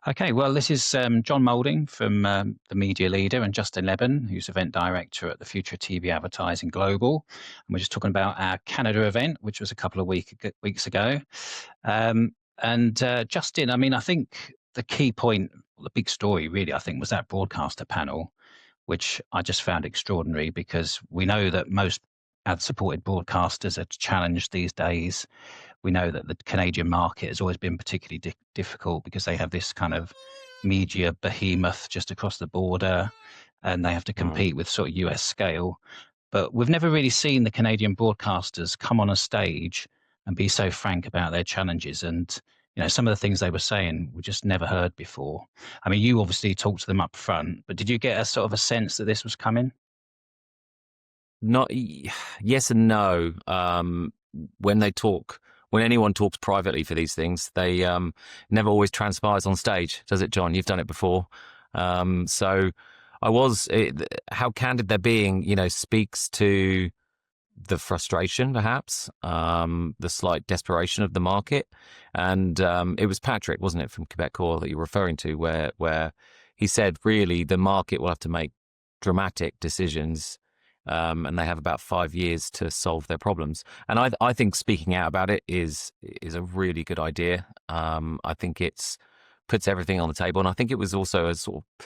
Okay, well, this is John Moulding from the Media Leader and Justin Lebbon, who's event director at the Future of TV Advertising Global. And we're just talking about our Canada event, which was a couple of weeks ago. Justin, I mean, I think the key point, the big story really, I think, was that broadcaster panel, which I just found extraordinary because we know that most ad-supported broadcasters are challenged these days. We know that the Canadian market has always been particularly difficult because they have this kind of media behemoth just across the border, and they have to Mm. compete with sort of US scale. But we've never really seen the Canadian broadcasters come on a stage and be so frank about their challenges. And some of the things they were saying we just never heard before. I mean, you obviously talked to them up front, but did you get a sort of a sense that this was coming? Not yes and no. When they talk, when anyone talks privately for these things, they never always transpires on stage, does it, John? You've done it before. So how candid they're being, speaks to the frustration, perhaps, the slight desperation of the market. And it was Patrick, wasn't it, from Quebec Core that you're referring to, where he said, really, the market will have to make dramatic decisions, and they have about 5 years to solve their problems. And I think speaking out about it is a really good idea. I think it's puts everything on the table, and I think it was also a sort of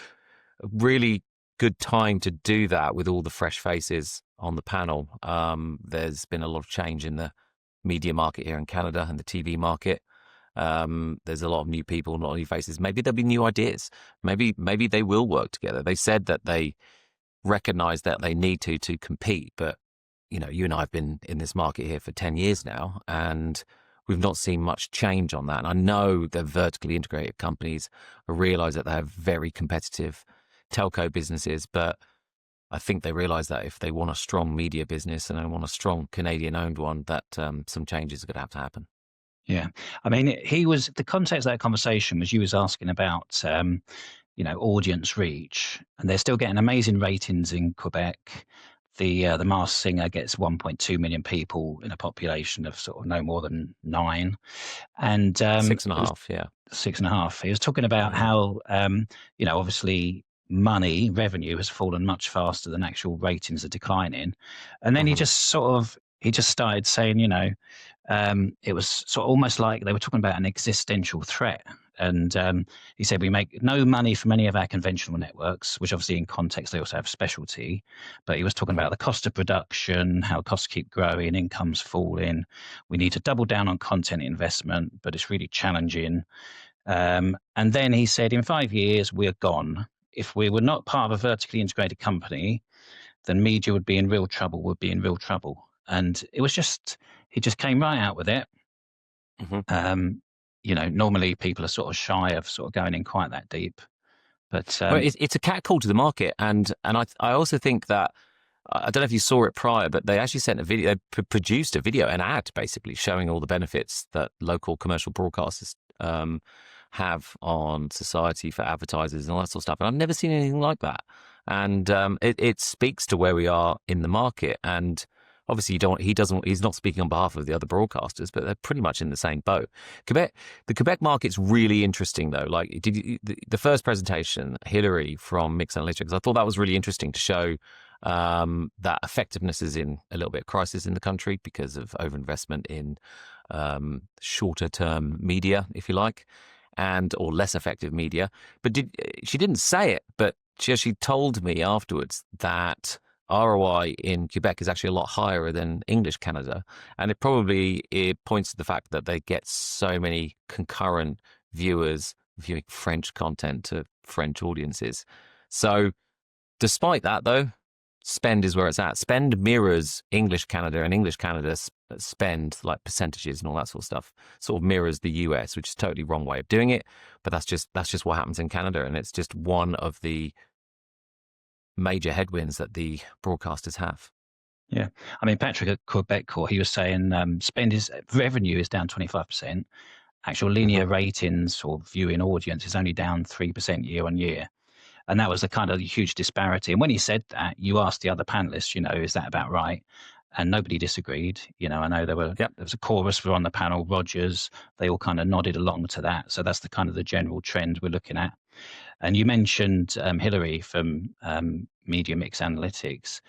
a really good time to do that with all the fresh faces on the panel. There's been a lot of change in the media market here in Canada and the TV market. There's a lot of new people, a lot of new faces. Maybe there'll be new ideas. Maybe they will work together. They said that they recognize that they need to compete, but you and I have been in this market here for 10 years now, and we've not seen much change on that. And I know the vertically integrated companies realize that they have very competitive telco businesses, but I think they realize that if they want a strong media business and they want a strong Canadian-owned one, that some changes are going to have to happen. Yeah. I mean, the context of that conversation was you was asking about, audience reach, and they're still getting amazing ratings in Quebec. The Masked Singer gets 1.2 million people in a population of sort of no more than 9. And Six and a it was half, yeah. 6.5. He was talking about Mm. how, obviously revenue has fallen much faster than actual ratings are declining. And then Mhm. he just started saying, it was sort of almost like they were talking about an existential threat. And he said, we make no money from any of our conventional networks, which obviously in context, they also have specialty. But he was talking Mhm. about the cost of production, how costs keep growing, income's falling. We need to double down on content investment, but it's really challenging. And then he said, in 5 years, we're gone. If we were not part of a vertically integrated company, then media would be in real trouble, would be in real trouble. And it was just, he just came right out with it. Mhm. Um, normally people are sort of shy of sort of going in quite that deep. But Well, it's a catcall to the market, and I also think that I don't know if you saw it prior, but they actually sent a video. They produced a video, an ad, basically showing all the benefits that local commercial broadcasters have on society for advertisers and all that sort of stuff. And I've never seen anything like that. And it speaks to where we are in the market. And obviously, he's not speaking on behalf of the other broadcasters, but they're pretty much in the same boat. The Quebec market's really interesting, though. Like, the first presentation, Hillary from Mix Analytics, I thought that was really interesting to show that effectiveness is in a little bit of crisis in the country because of overinvestment in shorter term media, if you like, or less effective media. But she didn't say it, but she told me afterwards that ROI in Quebec is actually a lot higher than English Canada, and it points to the fact that they get so many concurrent viewers viewing French content to French audiences. So despite that, though, spend is where it's at. Spend mirrors English Canada, and English Canada spend, like percentages and all that sort of stuff, sort of mirrors the US, which is a totally wrong way of doing it. But that's just what happens in Canada, and it's just one of the major headwinds that the broadcasters have. yeah, I mean, Patrick at Quebec Core, he was saying revenue is down 25%. Actual Hmm. linear ratings or viewing audience is only down 3% year on year. And that was a kind of huge disparity. And when he said that, you asked the other panelists, is that about right? and nobody disagreed. I know there Yep. was a chorus were on the panel, Rogers. They all kind of nodded along to that. So that's the kind of the general trend we're looking at. And you mentioned Hillary from Media Mix Analytics.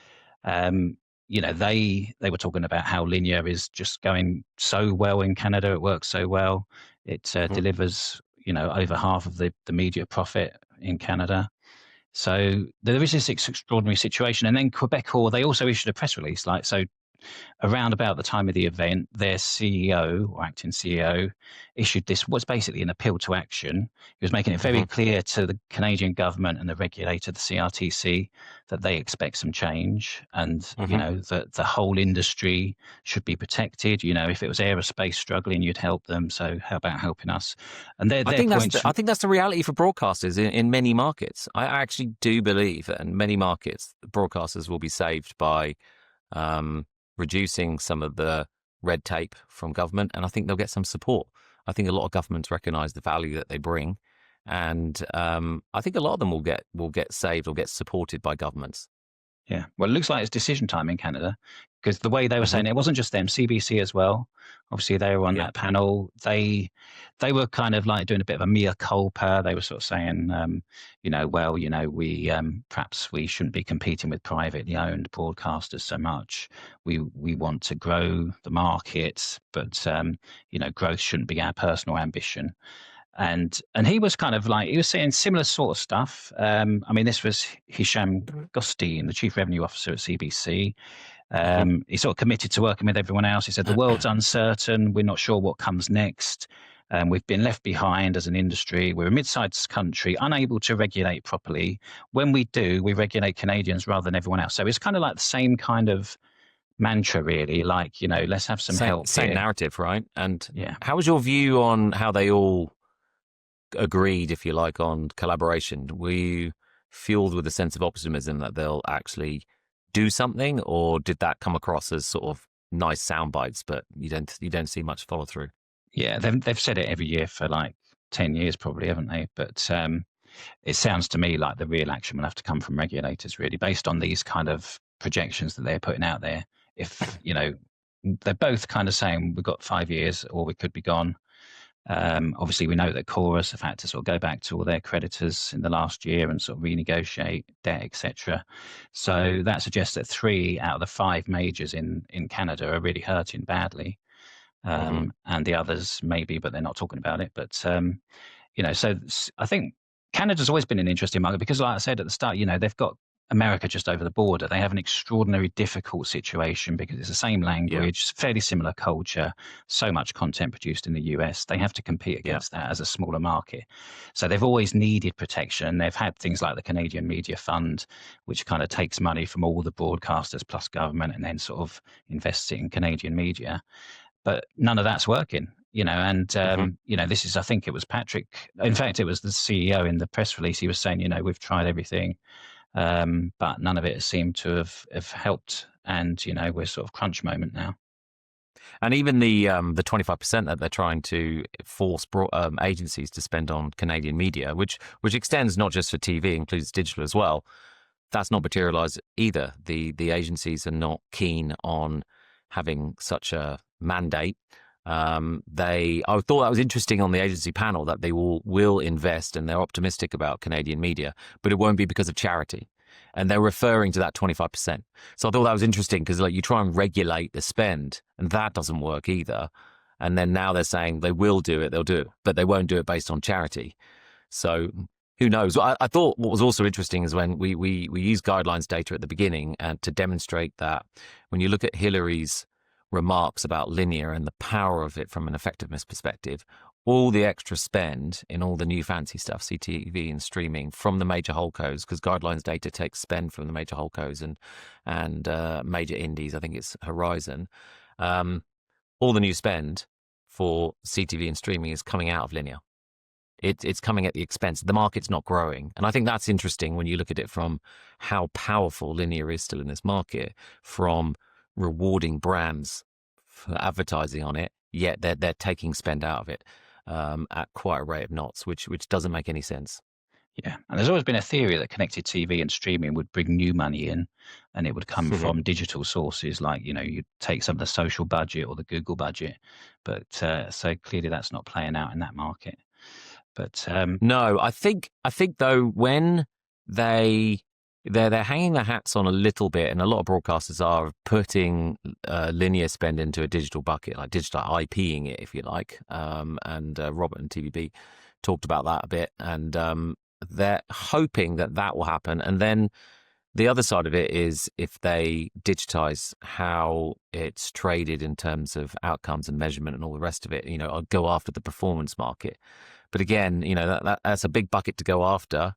Um, they were talking about how linear is just going so well in Canada. It works so well. It Mhm. delivers, over half of the media profit in Canada. So there is this extraordinary situation. And then Quebecor, they also issued a press release, around about the time of the event, their CEO or acting CEO issued this, what's basically an appeal to action. He was making it very Mhm. clear to the Canadian government and the regulator, the CRTC, that they expect some change and, Mhm. that the whole industry should be protected. If it was aerospace struggling, you'd help them. So how about helping us? And their points. I think that's the reality for broadcasters in many markets. I actually do believe that in many markets, broadcasters will be saved by um, reducing some of the red tape from government, and I think they'll get some support. I think a lot of governments recognise the value that they bring, and I think a lot of them will get saved or get supported by governments. Yeah. Well, it looks like it's decision time in Canada because the way they were Hmm. saying it wasn't just them, CBC as well. Obviously, they were on Yeah. that panel. They were kind of like doing a bit of a mea culpa. They were sort of saying, we perhaps we shouldn't be competing with privately owned broadcasters so much. We want to grow the market, but growth shouldn't be our personal ambition. And he was kind of like he was saying similar sort of stuff. I mean, this was Hisham Gostin, the chief revenue officer at CBC. Hmm. He sort of committed to working with everyone else. He said the world's uncertain. We're not sure what comes next. We've been left behind as an industry. We're a mid-sized country, unable to regulate properly. When we do, we regulate Canadians rather than everyone else. So it's kind of like the same kind of mantra, really. Like, let's have some help Same here. narrative, right? And Yeah. how was your view on how they all agreed, if you like, on collaboration? Were you fueled with a sense of optimism that they'll actually do something, or did that come across as sort of nice sound bites, but you don't see much follow through? Yeah, they've said it every year for like 10 years, probably, haven't they? But it sounds to me like the real action will have to come from regulators, really, based on these kind of projections that they're putting out there. If, they're both kind of saying we've got 5 years or we could be gone. Obviously, we know that Chorus have had to sort of go back to all their creditors in the last year and sort of renegotiate debt, etc. So that suggests that 3 out of the 5 majors in Canada are really hurting badly, Hmm. and the others maybe, but they're not talking about it. But I think Canada's always been an interesting market because, like I said at the start, they've got America just over the border. They have an extraordinary difficult situation because it's the same Yeah. language, fairly similar culture, so much content produced in the US. They have to compete Yeah. against that as a smaller market. So they've always needed protection. They've had things like the Canadian Media Fund, which kind of takes money from all the broadcasters plus government and then sort of invests it in Canadian media, but none of that's working. And Hmm. this is, I think it was Patrick. In fact, it was the CEO in the press release. He was saying, we've tried everything, but none of it has seemed to have helped. And we're sort of crunch moment now. And even the 25% that they're trying to force agencies to spend on Canadian media, which extends not just for TV, includes digital as well. That's not materialised either. The agencies are not keen on having such a mandate. I thought that was interesting on the agency panel that they will invest and they're optimistic about Canadian media, but it won't be because of charity. And they're referring to that 25%. So I thought that was interesting because like you try and regulate the spend and that doesn't work either. And then now they're saying they will do it, they'll do it, but they won't do it based on charity. So who knows? I thought what was also interesting is when we use guidelines data at the beginning and to demonstrate that when you look at Hillary's remarks about linear and the power of it from an effectiveness perspective, all the extra spend in all the new fancy stuff, CTV and streaming from the major holdcos, because guidelines data takes spend from the major holdcos and major indies. I think it's Horizon. All the new spend for CTV and streaming is coming out of linear. It's coming at the expense. The market's not growing. And I think that's interesting when you look at it from how powerful linear is still in this market, from rewarding brands for advertising on it, yet they're taking spend out of it at quite a rate of knots, which doesn't make any sense. Yeah, and there's always been a theory that connected TV and streaming would bring new money in, and it would come from digital sources like, you'd take some of the social budget or the Google budget, but so clearly that's not playing out in that market. But No, I think though when they they're hanging their hats on a little bit, and a lot of broadcasters are putting linear spend into a digital bucket, like digital IPing it, if you like. And Robert and TVB talked about that a bit, and they're hoping that that will happen. And then the other side of it is if they digitize how it's traded in terms of outcomes and measurement and all the rest of it, I'll go after the performance market. But again, that's a big bucket to go after.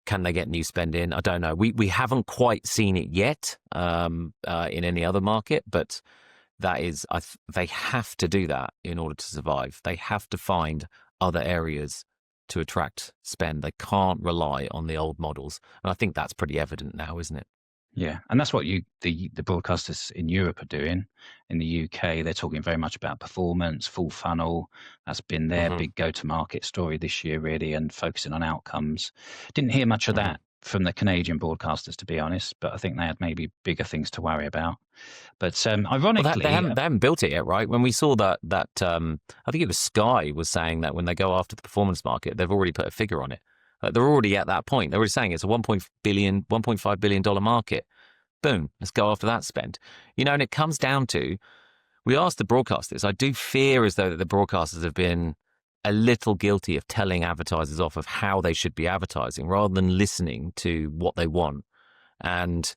Can they get new spend in? I don't know. We haven't quite seen it yet in any other market, but that is, they have to do that in order to survive. They have to find other areas to attract spend. They can't rely on the old models. And I think that's pretty evident now, isn't it? yeah, and that's what the broadcasters in Europe are doing. In the UK, they're talking very much about performance, full funnel. That's been their Hmm. big go-to-market story this year, really, and focusing on outcomes. Didn't hear much of Hmm. that from the Canadian broadcasters, to be honest, but I think they had maybe bigger things to worry about. But Well, they ironically, haven't built it yet, right? When we saw that I think it was Sky was saying that when they go after the performance market, they've already put a figure on it. They're already at that point. They're already saying it's a $1.5 billion market. Boom, let's go after that spend. And it comes down to, we asked the broadcasters. I do fear as though that the broadcasters have been a little guilty of telling advertisers off of how they should be advertising rather than listening to what they want. And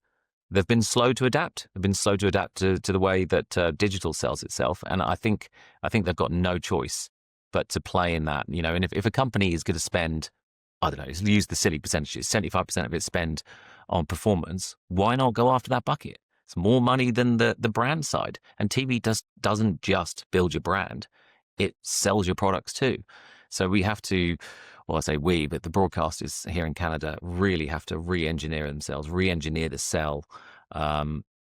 they've been slow to adapt. They've been slow to adapt to the way that digital sells itself. And I think they've got no choice but to play in that. And if a company is going to spend, I don't know, use the silly percentages, 75% of its spend on performance, why not go after that bucket? It's more money than the brand side. And TV doesn't just build your brand, it sells your products too. So we have to, well, I say we, but the broadcasters here in Canada really have to re-engineer themselves, re-engineer the sell,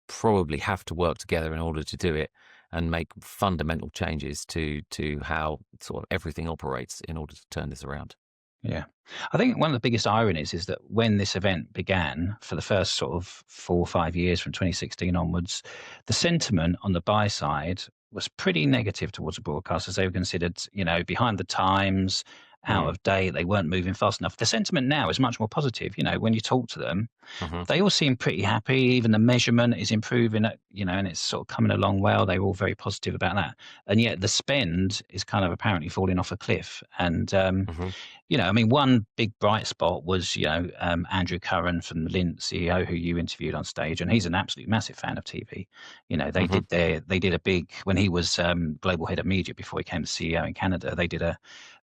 probably have to work together in order to do it and make fundamental changes to how sort of everything operates in order to turn this around. yeah, I think one of the biggest ironies is that when this event began, for the first sort of 4 or 5 years from 2016 onwards, the sentiment on the buy side was pretty negative towards the broadcasters. They were considered, behind the times, out Mm. of date. They weren't moving fast enough. The sentiment now is much more positive. When you talk to them, Hmm. they all seem pretty happy. Even the measurement is improving, and it's sort of coming along well. They're all very positive about that. And yet the spend is kind of apparently falling off a cliff. And Hmm. I mean, one big bright spot was, Andrew Curran from the Lint CEO, who you interviewed on stage, and he's an absolute massive fan of TV. Hmm. They did a big, when he was global head of media before he became the CEO in Canada, they did a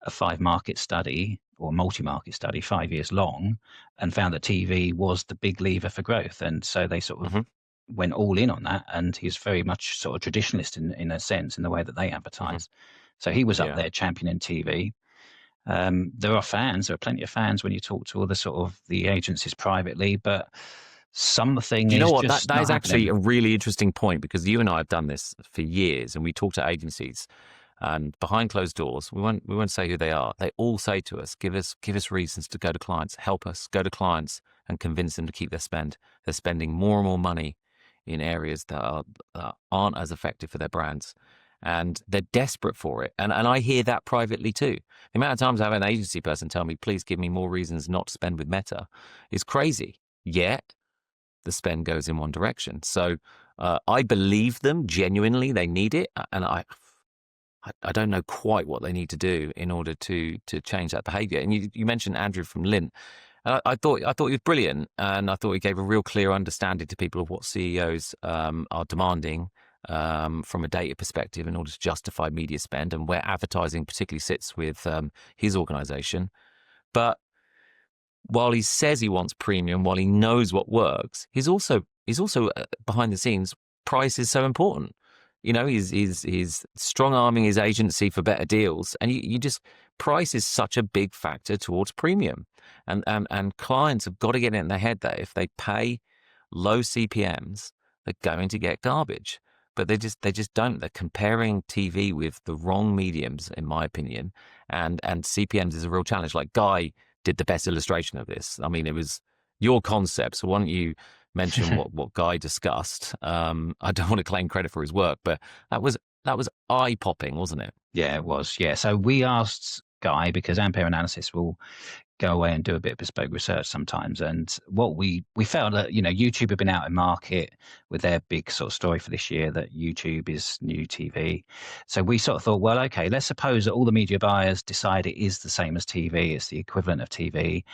5 market study or multi-market study, 5 years long, and found that TV was the big lever for growth. And so they sort of Hmm. went all in on that. And he's very much sort of traditionalist in a sense, in the way that they Hmm. advertise. So he was up Yeah. there championing TV. There are plenty of fans when you talk to other sort of the agencies privately, but something Do you know is what? That just that not is actually happening. a really interesting point, because you and I have done this for years, and we talk to agencies, and behind closed doors, we won't say who they are. They all say to us, give us reasons to go to clients, help us go to clients and convince them to keep their spend. They're spending more and more money in areas that aren't as effective for their brands, and they're desperate for it. And I hear that privately too. The amount of times I have an agency person tell me, please give me more reasons not to spend with Meta, is crazy. Yet the spend goes in one direction. So I believe them genuinely. They need it, and I don't know quite what they need to do in order to change that behaviour. And you mentioned Andrew from Lint. And I thought he was brilliant, and I thought he gave a real clear understanding to people of what CEOs are demanding from a data perspective in order to justify media spend, and where advertising particularly sits with his organisation. But while he says he wants premium, while he knows what works, he's also behind the scenes. Price is so important. He's strong arming his agency for better deals, and you just, price is such a big factor towards premium, and clients have got to get it in their head that if they pay low CPMs, they're going to get garbage. But they just don't. They're comparing TV with the wrong mediums, in my opinion, and CPMs is a real challenge. Like Guy did the best illustration of this. I mean, it was your concept. So why don't you mention what Guy discussed? I don't want to claim credit for his work, but that was eye popping, wasn't it? Yeah, it was. Yeah. So we asked Guy because Ampere Analysis will go away and do a bit of bespoke research sometimes. And what we felt that, YouTube had been out in market with their big sort of story for this year that YouTube is new TV. So we sort of thought, well, okay, let's suppose that all the media buyers decide it is the same as TV, it's the equivalent of TV.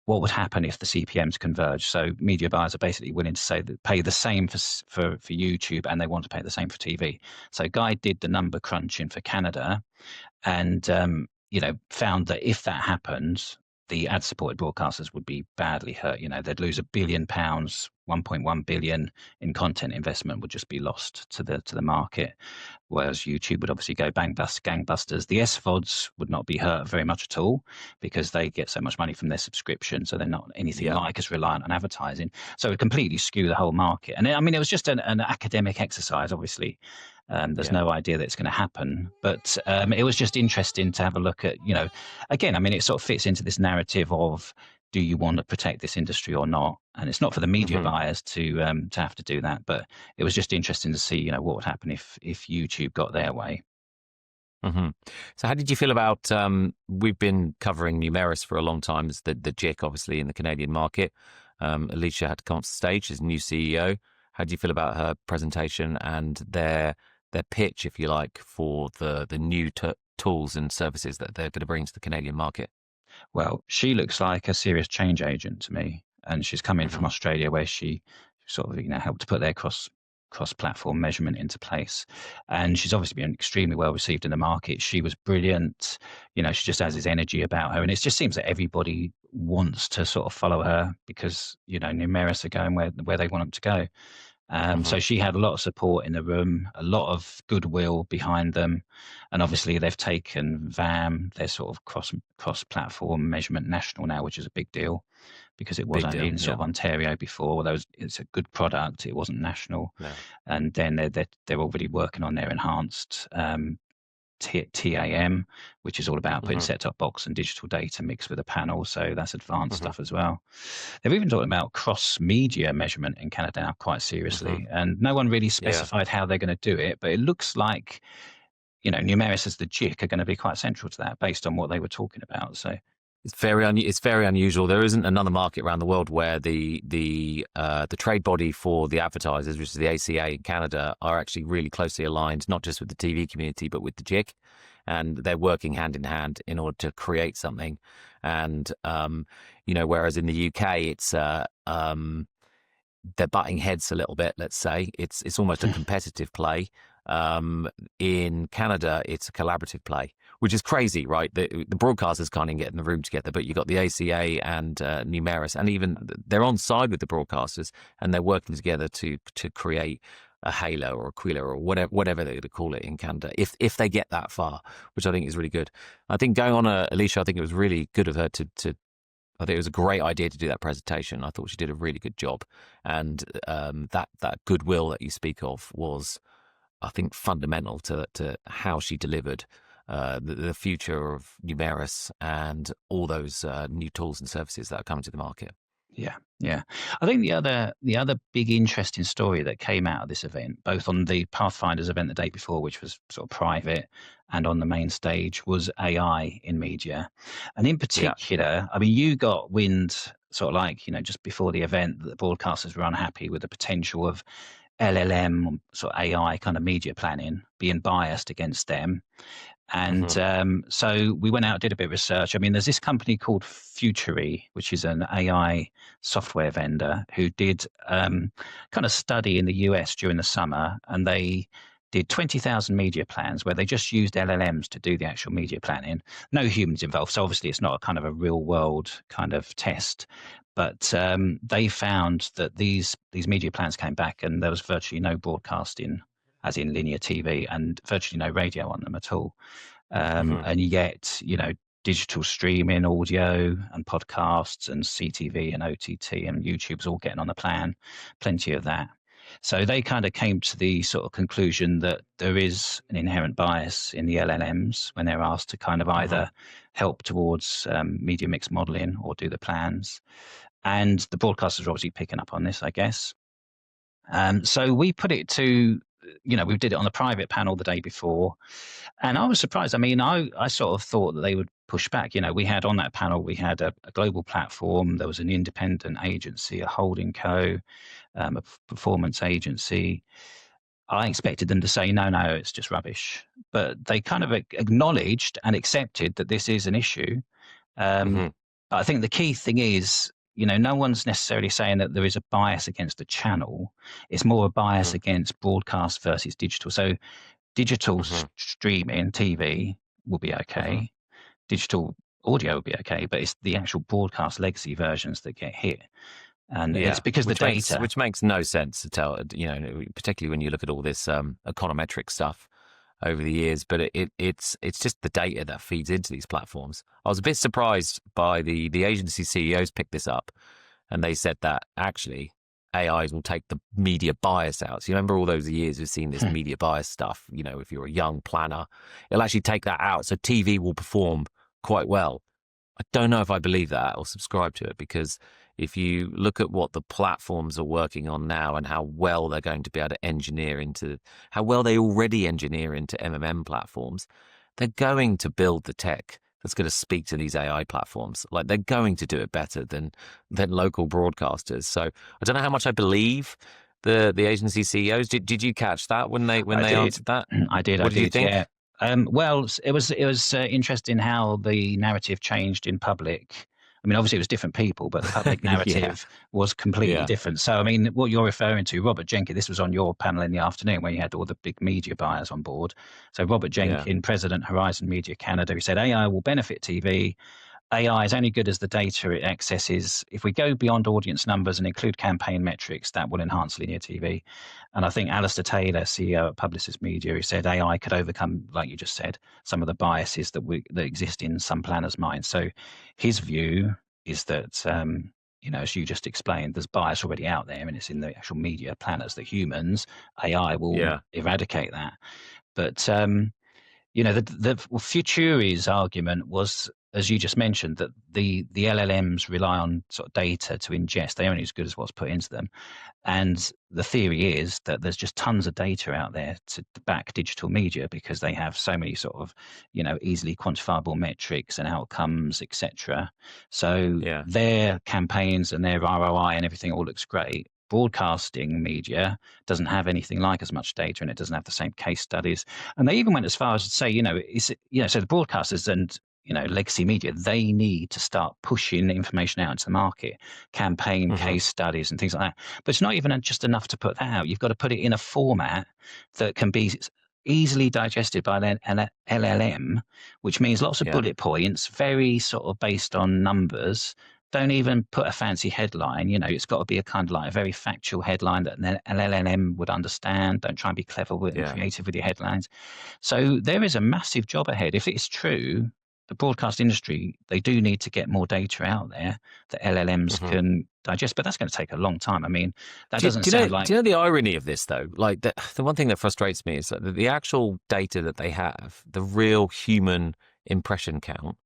What would happen if the CPMs converge? So media buyers are basically willing to say that pay the same for YouTube and they want to pay the same for TV. So Guy did the number crunching for Canada and found that if that happens, the ad-supported broadcasters would be badly hurt. They'd lose £1 billion, 1.1 billion in content investment would just be lost to the market, whereas YouTube would obviously go gangbusters. The SVODs would not be hurt very much at all because they get so much money from their subscription, so they're not anything like as reliant on advertising. So it would completely skew the whole market. And it was just an academic exercise, obviously. There's no idea that it's going to happen, but it was just interesting to have a look at, again, it sort of fits into this narrative of, do you want to protect this industry or not? And it's not for the media buyers to have to do that, but it was just interesting to see, what would happen if YouTube got their way. So how did you feel about, we've been covering Numeris for a long time, as the JIC, obviously, in the Canadian market. Alicia had to come off stage as new CEO. How do you feel about her presentation and their pitch, if you like, for the new tools and services that they're going to bring to the Canadian market? Well, she looks like a serious change agent to me, and she's come in from Australia, where she sort of helped to put their cross-platform measurement into place, and she's obviously been extremely well received in the market. She was brilliant. She just has this energy about her, and it just seems that everybody wants to sort of follow her because Numeris are going where they want them to go. So she had a lot of support in the room, a lot of goodwill behind them, and obviously they've taken VAM, their sort of cross-platform measurement national now, which is a big deal because it was only in sort of Ontario before. Although it's a good product, it wasn't national. No. And then they're already working on their enhanced TAM, which is all about putting set-top box and digital data mixed with a panel. So that's advanced stuff as well. They're even talking about cross-media measurement in Canada now quite seriously, and no one really specified how they're going to do it, but it looks like, Numeris as the JIC are going to be quite central to that based on what they were talking about. So it's very unusual. There isn't another market around the world where the trade body for the advertisers, which is the ACA in Canada, are actually really closely aligned, not just with the TV community, but with the JIC. And they're working hand in hand in order to create something. And, whereas in the UK, it's, they're butting heads a little bit, let's say. It's almost a competitive play. In Canada, it's a collaborative play, which is crazy, right? The broadcasters can't even get in the room together, but you've got the ACA and Numeris, and even they're on side with the broadcasters, and they're working together to create a Halo or Aquila or whatever they're going to call it in Canada, if they get that far, which I think is really good. I think going on, Alicia, I think it was really good of her to I think it was a great idea to do that presentation. I thought she did a really good job, and that goodwill that you speak of was, I think, fundamental to how she delivered the future of Numeris and all those new tools and services that are coming to the market. Yeah. I think the other big interesting story that came out of this event, both on the Pathfinders event the day before, which was sort of private, and on the main stage, was AI in media. And in particular, you got wind sort of like, just before the event, that the broadcasters were unhappy with the potential of LLM, sort of AI kind of media planning being biased against them. And so we went out, did a bit of research. There's this company called Futury, which is an AI software vendor, who did kind of study in the US during the summer, and they did 20,000 media plans where they just used LLMs to do the actual media planning. No humans involved, so obviously it's not a kind of a real world kind of test. But they found that these media plans came back, and there was virtually no broadcasting, as in linear TV, and virtually no radio on them at all. And yet, digital streaming, audio and podcasts and CTV and OTT and YouTube's all getting on the plan, plenty of that. So they kind of came to the sort of conclusion that there is an inherent bias in the LLMs when they're asked to kind of Hmm. either help towards media mix modeling or do the plans. And the broadcasters are obviously picking up on this, I guess. So we put it to, we did it on the private panel the day before. And I was surprised. I mean, I sort of thought that they would push back. We had on that panel, we had a global platform, there was an independent agency, a holding co, a performance agency. I expected them to say, no, no, it's just rubbish. But they kind of acknowledged and accepted that this is an issue. Um, Hmm. but I think the key thing is, no one's necessarily saying that there is a bias against the channel. It's more a bias Hmm. against broadcast versus digital. So digital Hmm. streaming, TV, will be Hmm. okay. Digital audio will be okay, but it's the actual broadcast legacy versions that get hit. And it's Yeah, because the which makes data. which makes no sense to tell. Particularly when you look at all this econometric stuff over the years. But it's just the data that feeds into these platforms. I was a bit surprised by the agency CEOs picked this up, and they said that actually AIs will take the media bias out. So you remember all those years we've seen this media bias stuff. If you're a young planner, it'll actually take that out. So TV will perform quite well. I don't know if I believe that or subscribe to it, because if you look at what the platforms are working on now and how well they're going to be able to how well they already engineer into MMM platforms, they're going to build the tech that's going to speak to these AI platforms. Like, they're going to do it better than local broadcasters. So I don't know how much I believe the agency CEOs. Did you catch that when I they did. answered that? I did. I What did you did. think? Yeah. Well, it was interesting how the narrative changed in public. I mean, obviously it was different people, but the public Yeah, narrative was completely yeah, different. So, I mean, what you're referring to, Robert Jenkins, this was on your panel in the afternoon where you had all the big media buyers on board. So, Robert yeah, Jenkins, President Horizon Media Canada, he said AI will benefit TV. AI is only good as the data it accesses. If we go beyond audience numbers and include campaign metrics, that will enhance linear TV. And I think Alistair Taylor, CEO at Publicis Media, who said AI could overcome, like you just said, some of the biases that exist in some planners' minds. So his view is that, as you just explained, there's bias already out there, and it's in the actual media planners that humans, AI will yeah. eradicate that. But the Futuri's argument was, as you just mentioned, that the LLMs rely on sort of data to ingest. They're only as good as what's put into them. And the theory is that there's just tons of data out there to back digital media because they have so many sort of, easily quantifiable metrics and outcomes, etc. So Yeah. their campaigns and their ROI and everything all looks great. Broadcasting media doesn't have anything like as much data, and it doesn't have the same case studies. And they even went as far as to say, so the broadcasters and legacy media, they need to start pushing information out into the market, campaign Hmm. case studies and things like that. But it's not even just enough to put that out. You've got to put it in a format that can be easily digested by an LLM, which means lots of Yeah. bullet points, very sort of based on numbers. Don't even put a fancy headline. It's got to be a kind of like a very factual headline that an LLM would understand. Don't try and be clever and Yeah. creative with your headlines. So there is a massive job ahead. If it's true, the broadcast industry, they do need to get more data out there that LLMs Hmm. can digest, but that's going to take a long time. I mean, that doesn't Do you know? sound like, Do you know the irony of this though? Like, the one thing that frustrates me is that the actual data that they have, the real human impression count,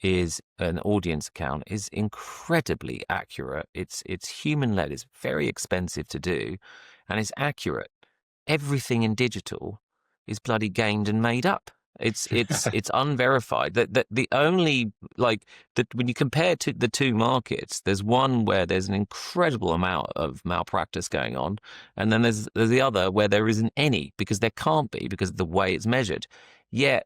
is an audience count, is incredibly accurate. It's human led. It's very expensive to do, and it's accurate. Everything in digital is bloody gamed and made up. It's unverified. That the only, like, that when you compare to the two markets, there's one where there's an incredible amount of malpractice going on, and then there's the other where there isn't any, because there can't be, because of the way it's measured. Yet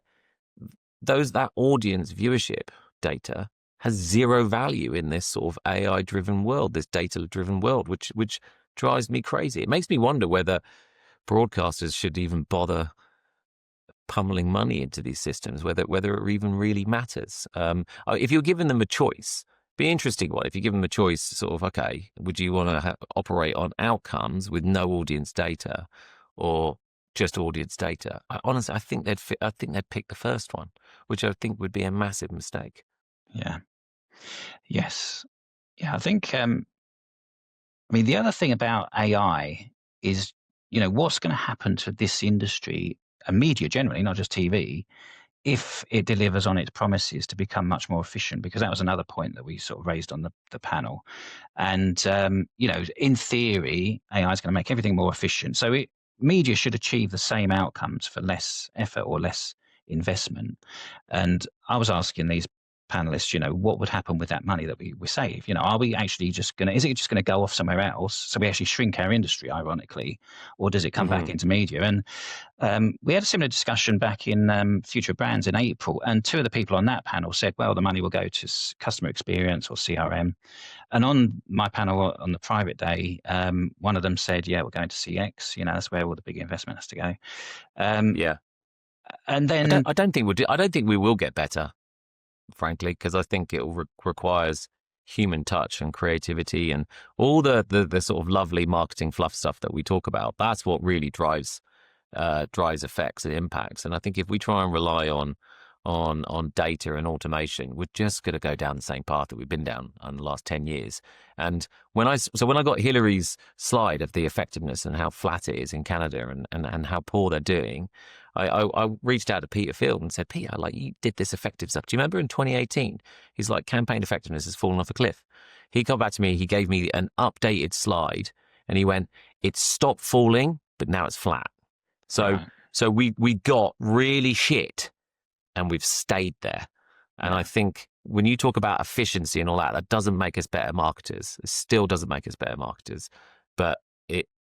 that audience viewership data has zero value in this sort of AI driven world, this data driven world, which drives me crazy. It makes me wonder whether broadcasters should even bother pummeling money into these systems, whether it even really matters. If you're giving them a choice, be an interesting one. If you give them a choice, sort of, okay, would you want to operate on outcomes with no audience data, or just audience data? Honestly, I think they'd pick the first one, which I think would be a massive mistake. yeah, yes. Yeah, I think, I mean, the other thing about AI is, what's going to happen to this industry and media generally, not just TV, if it delivers on its promises to become much more efficient, because that was another point that we sort of raised on the panel. And, in theory, AI is going to make everything more efficient. So media should achieve the same outcomes for less effort or less investment. And I was asking these panelists, what would happen with that money that we save? Are we actually just going to, is it just going to go off somewhere else? So we actually shrink our industry, ironically, or does it come back into media? And we had a similar discussion back in Future Brands in April, and two of the people on that panel said, well, the money will go to customer experience or CRM. And on my panel on the private day, one of them said, yeah, we're going to CX. That's where all the big investment has to go. Yeah. And then I don't think I don't think we will get better, frankly, because I think it requires human touch and creativity and all the sort of lovely marketing fluff stuff that we talk about. That's what really drives effects and impacts. And I think if we try and rely on data and automation, we're just going to go down the same path that we've been down in the last 10 years. And when I got Hillary's slide of the effectiveness and how flat it is in Canada and how poor they're doing, I reached out to Peter Field and said, Peter, like, you did this effective stuff. Do you remember in 2018? He's like, campaign effectiveness has fallen off a cliff. He got back to me, he gave me an updated slide and he went, it's stopped falling, but now it's flat. So we got really shit and we've stayed there. And I think when you talk about efficiency and all that, that doesn't make us better marketers. It still doesn't make us better marketers. But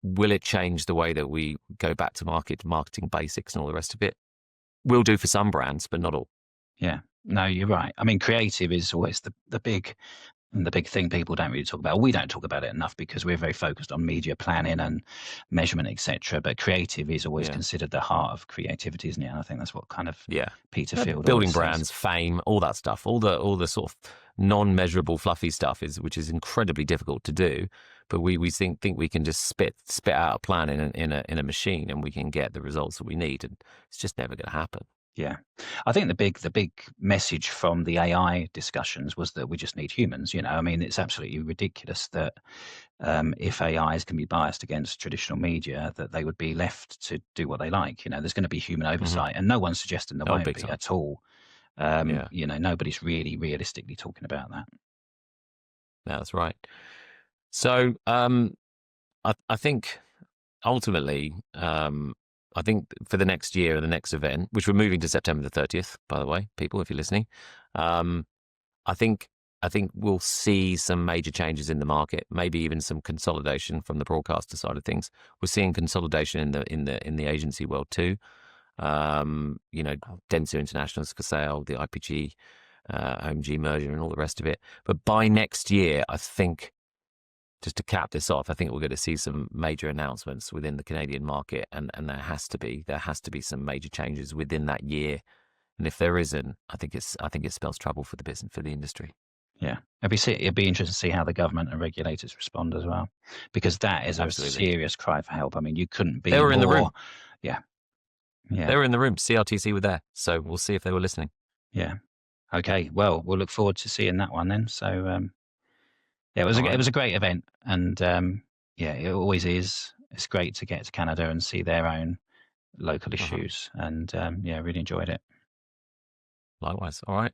will it change the way that we go back to marketing basics and all the rest of it? Will do for some brands, but not all. Yeah, no, you're right. I mean, creative is always the big thing people don't really talk about. We don't talk about it enough because we're very focused on media planning and measurement, etc. But creative is always considered the heart of creativity, isn't it? And I think that's what kind of Peter Field building brands, fame, all that stuff, all the sort of non-measurable, fluffy stuff which is incredibly difficult to do. But we think we can just spit out a plan in a machine and we can get the results that we need, and it's just never going to happen. Yeah, I think the big message from the AI discussions was that we just need humans. I mean, it's absolutely ridiculous that if AIs can be biased against traditional media, that they would be left to do what they like. There's going to be human oversight, and no one's suggesting there won't be at all. Nobody's really realistically talking about that. That's right. So I think ultimately, I think for the next year, the next event, which we're moving to September the 30th, by the way, people, if you're listening, I think we'll see some major changes in the market, maybe even some consolidation from the broadcaster side of things. We're seeing consolidation in the agency world too. Dentsu International's for sale, the IPG, OMG merger, and all the rest of it. But by next year, I think, just to cap this off, I think we're going to see some major announcements within the Canadian market, and there has to be some major changes within that year. And if there isn't, I think it spells trouble for the business, for the industry. Yeah, it'd be interesting to see how the government and regulators respond as well, because that is Absolutely. a serious cry for help. I mean, you couldn't be. They were in the room. Yeah. They were in the room. CRTC were there, so we'll see if they were listening. Yeah. Okay. Well, we'll look forward to seeing that one then. So. Yeah, it was a great event, and it always is. It's great to get to Canada and see their own local issues, and really enjoyed it. Likewise. All right.